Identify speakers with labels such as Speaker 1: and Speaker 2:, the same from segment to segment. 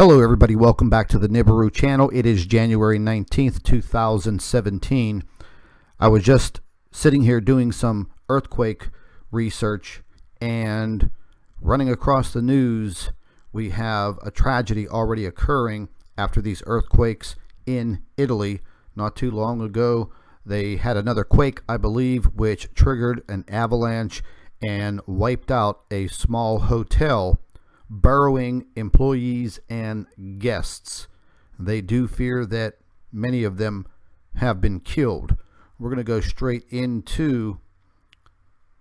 Speaker 1: Hello everybody, welcome back to the Nibiru channel. It is January 19th, 2017. I was just sitting here doing some earthquake research and running across the news. We have a tragedy already occurring after these earthquakes in Italy. Not too long ago, they had another quake, I believe, which triggered an avalanche and wiped out a small hotel, burrowing employees and guests. They do fear that many of them have been killed. We're going to go straight into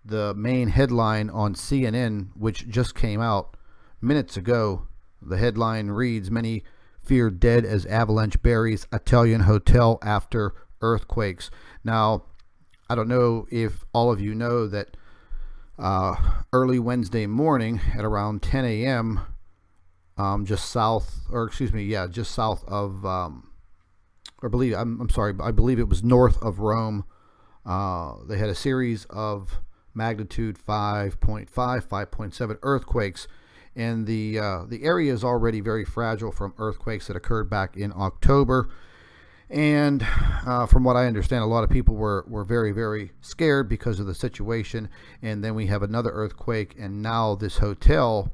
Speaker 1: the main headline on CNN, which just came out minutes ago. The headline reads, "Many fear dead as avalanche buries Italian hotel after earthquakes." Now, I don't know if all of you know that early Wednesday morning at around 10 a.m. Just south of, I believe it was north of Rome. They had a series of magnitude 5.5, 5.7 earthquakes, and the area is already very fragile from earthquakes that occurred back in October. And from what I understand, a lot of people were very, very scared because of the situation. And then we have another earthquake, and now this hotel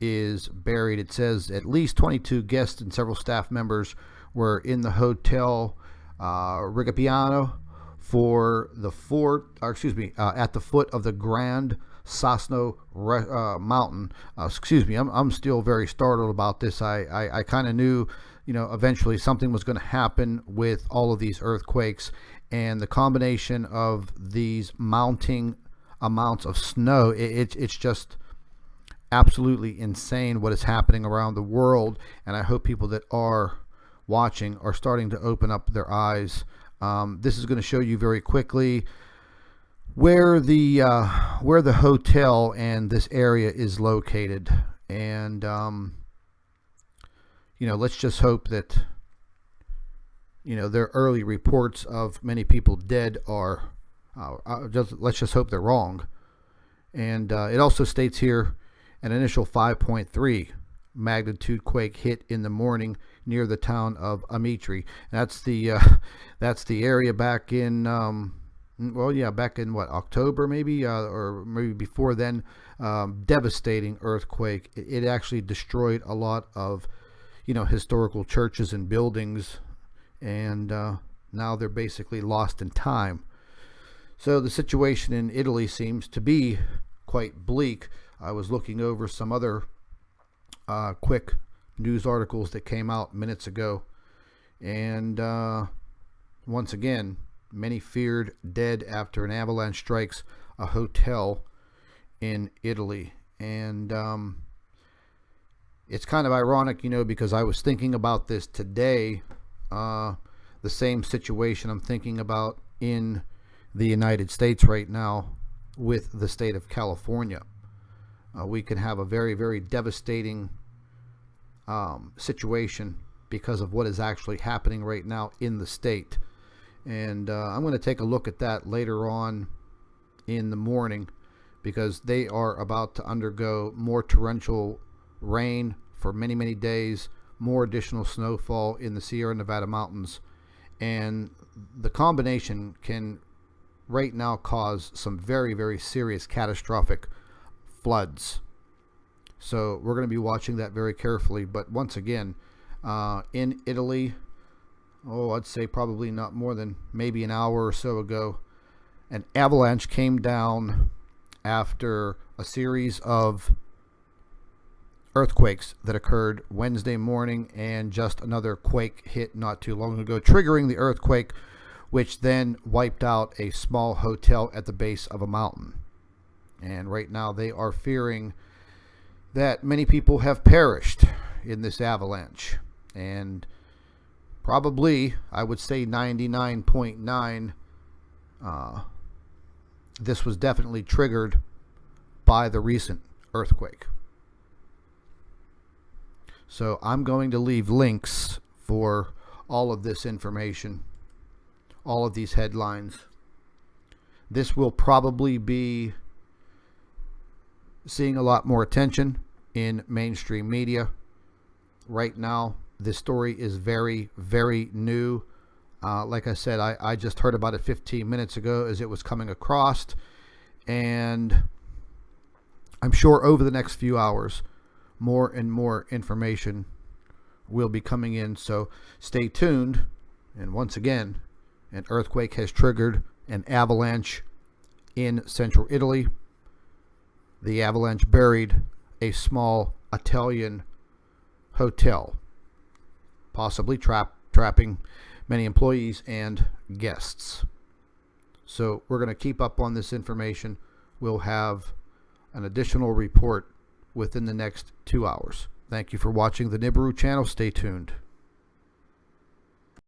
Speaker 1: is buried. It says at least 22 guests and several staff members were in the hotel Rigapiano for the at the foot of the Grand Sasso mountain. I'm still very startled about this. I kind of knew, eventually something was going to happen with all of these earthquakes, and the combination of these mounting amounts of snow, it's just absolutely insane what is happening around the world. And I hope people that are watching are starting to open up their eyes. This is going to show you very quickly where the hotel and this area is located. And let's just hope that their early reports of many people dead are let's just hope they're wrong. And it also states here an initial 5.3 magnitude quake hit in the morning near the town of Amitri. That's the area back in back in October maybe, or maybe before then. Devastating earthquake. It actually destroyed a lot of historical churches and buildings, and now they're basically lost in time. So the situation in Italy seems to be quite bleak. I was looking over some other quick news articles that came out minutes ago, and once again, many feared dead after an avalanche strikes a hotel in Italy. And it's kind of ironic, because I was thinking about this today, the same situation I'm thinking about in the United States right now with the state of California. We can have a very, very devastating situation because of what is actually happening right now in the state. And I'm going to take a look at that later on in the morning, because they are about to undergo more torrential rain for many, many days, more additional snowfall in the Sierra Nevada mountains, and the combination can right now cause some very, very serious catastrophic floods. So we're going to be watching that very carefully. But once again, in Italy, I'd say probably not more than maybe an hour or so ago, an avalanche came down after a series of earthquakes that occurred Wednesday morning, and just another quake hit not too long ago, triggering the earthquake, which then wiped out a small hotel at the base of a mountain. And right now they are fearing that many people have perished in this avalanche, and probably, I would say 99.9, this was definitely triggered by the recent earthquake. So I'm going to leave links for all of this information, all of these headlines. This will probably be seeing a lot more attention in mainstream media. right now. This story is very, very new. Like I said, I just heard about it 15 minutes ago as it was coming across, and I'm sure over the next few hours more and more information will be coming in, so stay tuned. And once again, an earthquake has triggered an avalanche in central Italy. The avalanche buried a small Italian hotel, possibly trapping many employees and guests. So we're going to keep up on this information. We'll have an additional report within the next 2 hours. Thank you for watching the Nibiru channel. Stay tuned.